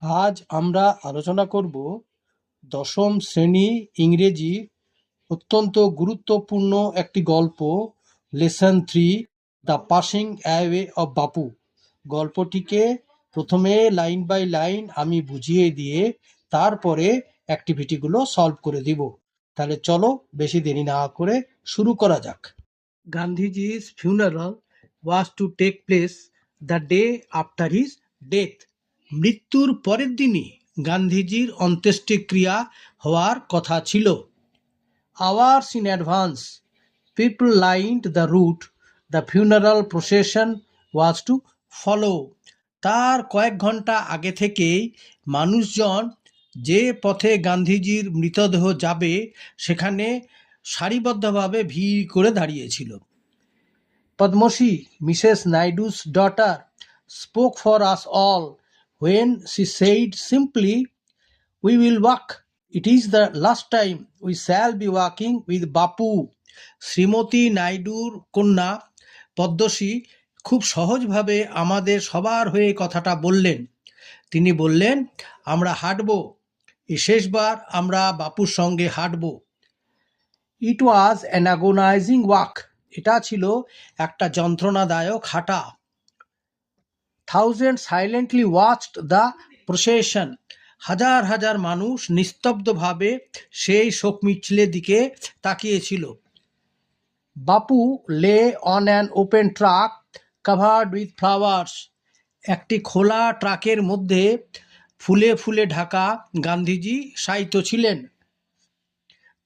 আজ আমরা আলোচনা করব দশম শ্রেণী ইংরেজি অত্যন্ত গুরুত্বপূর্ণ একটি গল্প lesson 3 the passing away of বাপু। গল্পটিকে প্রথমে লাইন বাই লাইন আমি বুঝিয়ে দিয়ে তারপরে অ্যাক্টিভিটিগুলো সলভ করে দিব। তাহলে চলো বেশি দেরি না করে শুরু করা যাক। গান্ধীজি's funeral was to take place the day after his death. মৃত্যুর পরের দিনই গান্ধীজির অন্ত্যেষ্টিক্রিয়া হওয়ার কথা ছিল। Hours in advance, people lined the route the funeral procession was to follow. তার কয়েক ঘন্টা আগে থেকেই মানুষজন যে পথে গান্ধীজির মৃতদেহ যাবে সেখানে সারিবদ্ধভাবে ভিড় করে দাঁড়িয়েছিল। Padmoshi, Mrs. Naidu's daughter, spoke for us all when she said simply, "We will walk. It is the last time we shall be walking with Bapu." Shrimati নাইডুর কন্যা পদ্মশ্রী খুব সহজভাবে আমাদের সবার হয়ে কথাটা বললেন। তিনি বললেন, আমরা হাঁটব, এই শেষবার আমরা বাপুর সঙ্গে হাঁটব। It was an agonising walk. এটা ছিল একটা যন্ত্রণাদায়ক হাঁটা। Thousand silently watched the procession. হাজার হাজার মানুষ নিস্তব্ধভাবে সেই শোক মিছিলের দিকে তাকিয়েছিল। বাপু lay on an open truck covered with flowers. একটি খোলা ট্রাকের মধ্যে ফুলে ফুলে ঢাকা গান্ধীজি শায়িত ছিলেন।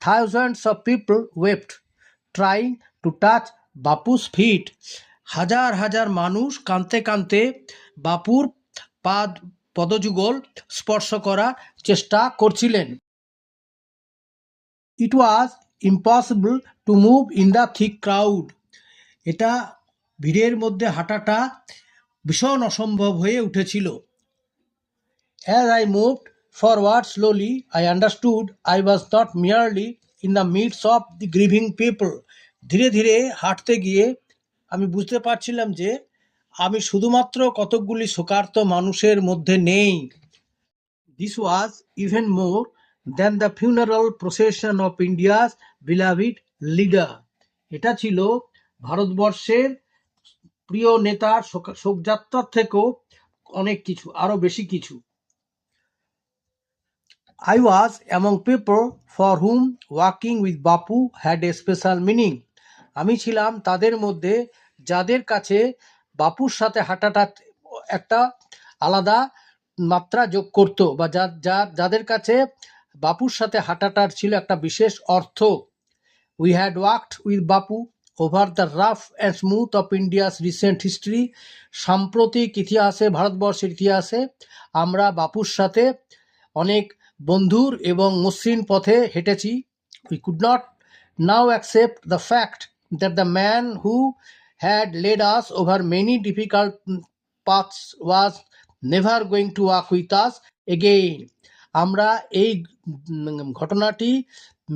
Thousands of people wept, trying to touch Bapu's feet. হাজার হাজার মানুষ কাঁদতে কাঁদতে বাপুর পদযুগল স্পর্শ করার চেষ্টা করছিলেন। It was impossible to move in the thick crowd. এটা ভিড়ের মধ্যে হাঁটাটা ভীষণ অসম্ভব হয়ে উঠেছিল। As I moved forward slowly, I understood I was not merely in the midst of the grieving people. ধীরে ধীরে হাঁটতে গিয়ে আমি বুঝতে পারছিলাম যে আমি শুধুমাত্র কতকগুলি শোকার্ত মানুষের মধ্যে নেই। This was even more than the funeral procession of India's beloved leader. এটা ছিল ভারতবর্ষের প্রিয় নেতার শোকযাত্রার থেকেও অনেক কিছু, আরো বেশি কিছু। I was among people for whom walking with Bapu had a special meaning. আমি ছিলাম তাদের মধ্যে যাদের কাছে বাপুর সাথে হাঁটাটা একটা আলাদা মাত্রা যোগ করত, বা যাদের কাছে বাপুর সাথে হাঁটাটার ছিল একটা বিশেষ অর্থ। We had walked with Bapu over the rough and smooth of India's recent history. সাম্প্রতিক ইতিহাসে, ভারতবর্ষের ইতিহাসে আমরা বাপুর সাথে অনেক বন্ধুর এবং মসৃণ পথে হেঁটেছি। We could not now accept the fact that the man who had led us over many difficult paths was never going to walk with us again. আমরা এই ঘটনাটি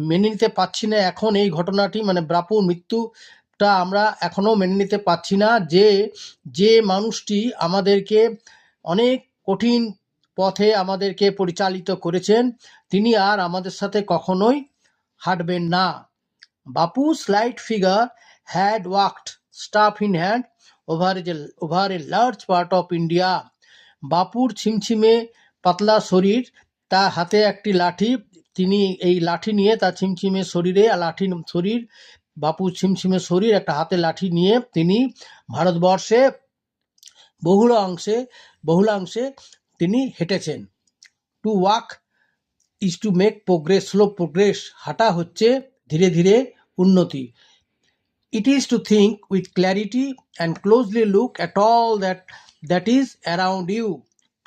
মেনে নিতে পারছি না। এখন এই ঘটনাটি মানে বাপুর মৃত্যুটা আমরা এখনো মেনে নিতে পারছি না, যে মানুষটি আমাদেরকে অনেক কঠিন পথে আমাদেরকে পরিচালিত করেছেন তিনি আর আমাদের সাথে কখনোই হাঁটবেন না। বাপু slight figure had walked staff in hand over a large part of India. বাপুর ছিমছিমে পাতলা শরীর, তার হাতে একটি লাঠি, তিনি এই লাঠি নিয়ে তার ছিমছিমে শরীরে বাপুর ছিমছিমে শরীর, একটা হাতে লাঠি নিয়ে তিনি ভারতবর্ষে বহুলাংশে তিনি হেঁটেছেন। To walk is to make progress, slow progress. হাঁটা হচ্ছে ধীরে ধীরে উন্নতি। It is to think with clarity and closely look at all that is around you,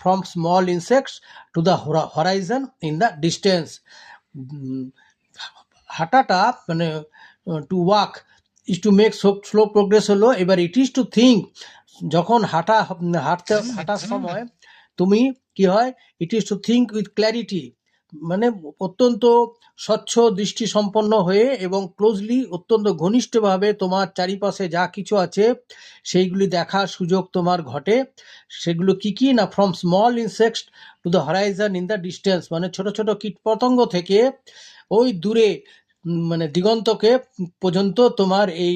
from small insects to the horizon in the distance. হাঁটাটা মানে to walk is to make slow progress হলো। এবার ইট is to think, যখন হাঁটার সময় তুমি কি হয়, ইট is to think with clarity, মানে অত্যন্ত স্বচ্ছ দৃষ্টি সম্পন্ন হয়ে এবং ক্লোজলি অত্যন্ত ঘনিষ্ঠভাবে তোমার চারিপাশে যা কিছু আছে সেইগুলি দেখার সুযোগ তোমার ঘটে। সেগুলো কি কি না, from small insects to the horizon in the distance, মানে ছোট ছোট কীটপতঙ্গ থেকে ওই দূরে মানে দিগন্তকে পর্যন্ত তোমার এই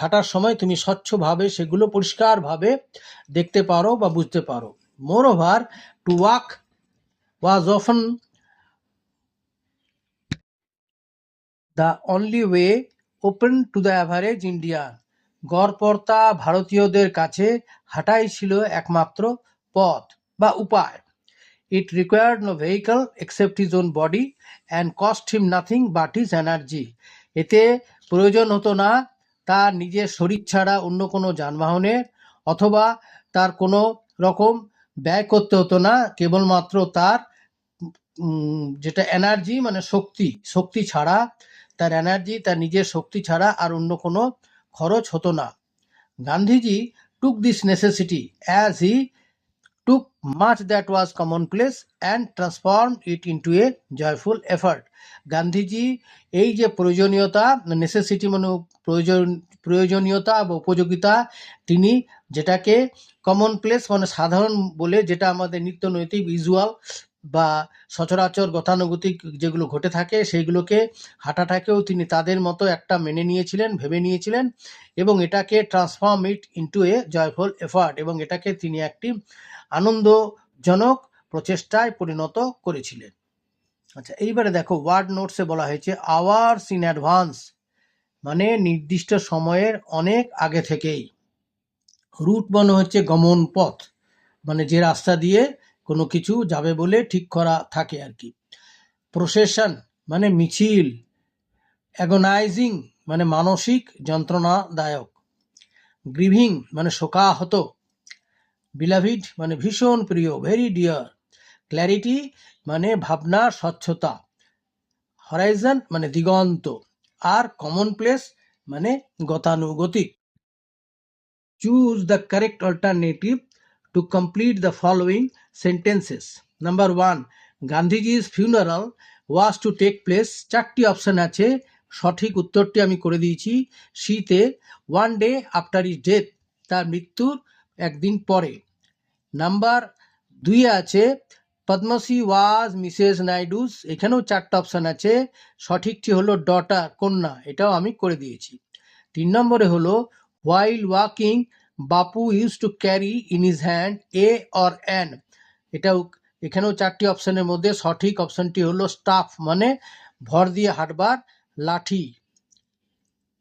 হাঁটার সময় তুমি স্বচ্ছভাবে সেগুলো পরিষ্কারভাবে দেখতে পারো বা বুঝতে পারো। Moreover to walk was often the only way open to the average Indian, গড়পড়তা ভারতীয়দের কাছে হাঁটাই ছিল একমাত্র পথ বা উপায়। It required no vehicle except his own body and cost him nothing but his energy. এতে প্রয়োজন হতো না তার নিজের শরীর ছাড়া অন্য কোনো যানবাহনের, অথবা তার কোনো রকম ব্যয় করতে হতো না, কেবলমাত্র তার যেটা এনার্জি মানে শক্তি ছাড়া, তার এনার্জি তার নিজের শক্তি ছাড়া আর অন্য কোনো খরচ হতো না। Gandhiji took this necessity as he took much that was commonplace and transformed it into a joyful effort. Gandhiji এই যে প্রয়োজনীয়তা, নেসেসিটি মানে প্রয়োজনীয়তা বা উপযোগিতা, তিনি যেটাকে কমন প্লেস মানে সাধারণ বলে, যেটা আমাদের নিত্য নৈতিক ইউজুয়াল বা সচরাচর গতানুগতিক যেগুলো ঘটে থাকে সেইগুলোকে, হাঁটাটাকেও তিনি তাদের মতো একটা মেনে নিয়েছিলেন, ভেবে নিয়েছিলেন, এবং এটাকে transform it into a joyful effort, এবং এটাকে তিনি একটি আনন্দজনক প্রচেষ্টায় পরিণত করেছিলেন। আচ্ছা, এইবারে দেখো ওয়ার্ড নোটসে বলা হয়েছে আওয়ার্স ইন অ্যাডভান্স, মানে নির্দিষ্ট সময়ের অনেক আগে থেকেই। রুট মানে হচ্ছে গমন পথ, মানে যে রাস্তা দিয়ে কোনো কিছু যাবে বলে ঠিক করা থাকে আর কি। প্রসেশন মানে মিছিল। অ্যাগোনাইজিং মানে মানসিক যন্ত্রণাদায়ক। গ্রিভিং মানে শোকাহত। বিলাভিড মানে ভীষণ প্রিয়, ভেরি ডিয়ার। ক্ল্যারিটি মানে ভাবনার স্বচ্ছতা। হরাইজন মানে দিগন্ত। আর কমন প্লেস মানে গতানুগতিক। Choose the correct alternative to complete the following sentences. Number 1, গান্ধীজি's funeral was to take place। 4টি অপশন আছে, সঠিক উত্তরটি আমি করে দিয়েছি। শীতে 1 day after his death, তার মৃত্যুর একদিন পরে। নাম্বার 2 আছে পদ্মশ্রী ওয়াজ মিসেস নাইডুস, এখানেও 4টা অপশন আছে, সঠিকটি হলো ডটার, কন্যা, এটাও আমি করে দিয়েছি। 3 নম্বরে হলো while walking Bapu used to carry in his hand a or an, এটাও এখানেও 4টি অপশনের মধ্যে সঠিক অপশনটি হলো স্টাফ, মানে ভর দিয়ে হাঁটবার লাঠি।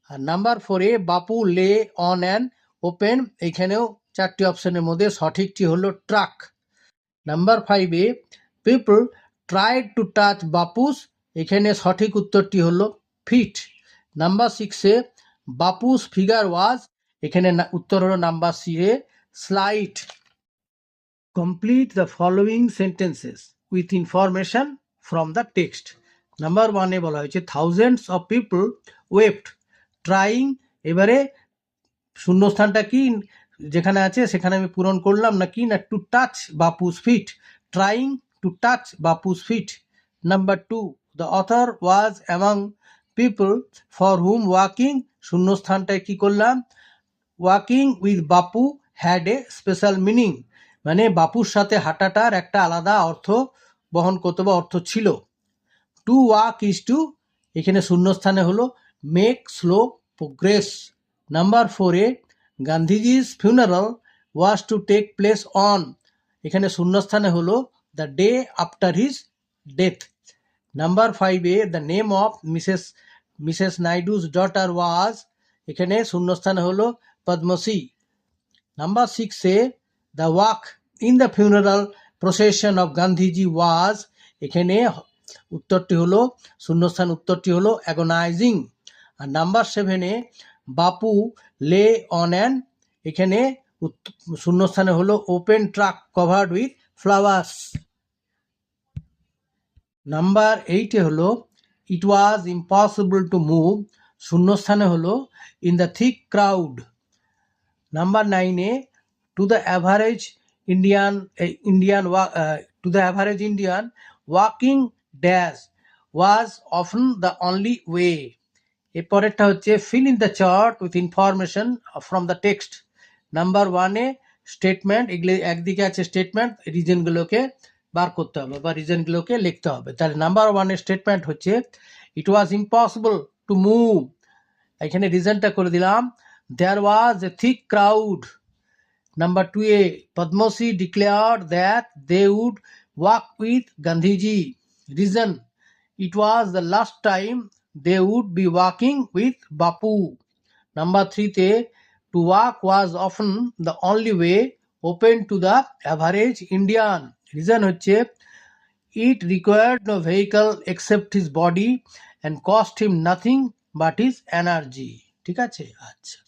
আর number 4 Bapu lay on an open, এখানেও 4টি অপশনের মধ্যে সঠিকটি হলো truck. Number 5 people tried to touch Bapu's, এখানে সঠিক উত্তরটি হলো feet. Number 6 Bapu's figure was, এখানে উত্তর হলো number C slight. Complete the following sentences with information from the text. Number 1 বলা হয়েছে thousands of people wept trying, এবারে শূন্যস্থানটা কি যেখানে আছে সেখানে আমি পূরণ করলাম, না কি না to touch Bapu's feet, trying to touch Bapu's feet. Number 2 the author was among people for whom walking, শূন্যস্থানটায় কি করলাম, walking with Bapu had a special meaning, মানে বাপুর সাথে হাঁটাটার একটা আলাদা অর্থ বহন করতে বা অর্থ ছিল। টু ওয়াক ইজ টু, এখানে শূন্যস্থানে হলো মেক স্লো প্রোগ্রেস। নাম্বার 4 গান্ধীজি's funeral was to take place on, এখানে শূন্যস্থানে হলো the day after his death. Number 5 the name of Mrs Naidu's daughter was, এখানে শূন্যস্থানে হলো Padmashri. Number 6 the walk in the funeral procession of Gandhiji was, এখানে উত্তরটি হলো শূন্যস্থান, উত্তরটি হলো agonising. R number 7 Bapu lay on an, এখানে শূন্যস্থানে হলো open truck covered with flowers. Number 8 হলো it was impossible to move, শূন্যস্থানে হলো in the thick crowd. Number 9 to the average Indian walking dash was often the only way. এরপরেরটা হচ্ছে fill in the chart with information from the text. Number ওয়ানে statement, এগুলি একদিকে আছে statement, রিজনগুলোকে বার করতে হবে বা রিজনগুলোকে লিখতে হবে। তাহলে নাম্বার ওয়ানের স্টেটমেন্ট হচ্ছে it was impossible to move, এখানে রিজনটা করে দিলাম, there was a thick crowd. Number two a Padmashri declared that they would walk with Gandhiji, reason it was the last time they would be walking with Bapu. Number 3 te to walk was often the only way open to the average Indian. Reason হচ্ছে it required no vehicle except his body and cost him nothing but his energy. ঠিক আছে, আচ্ছা।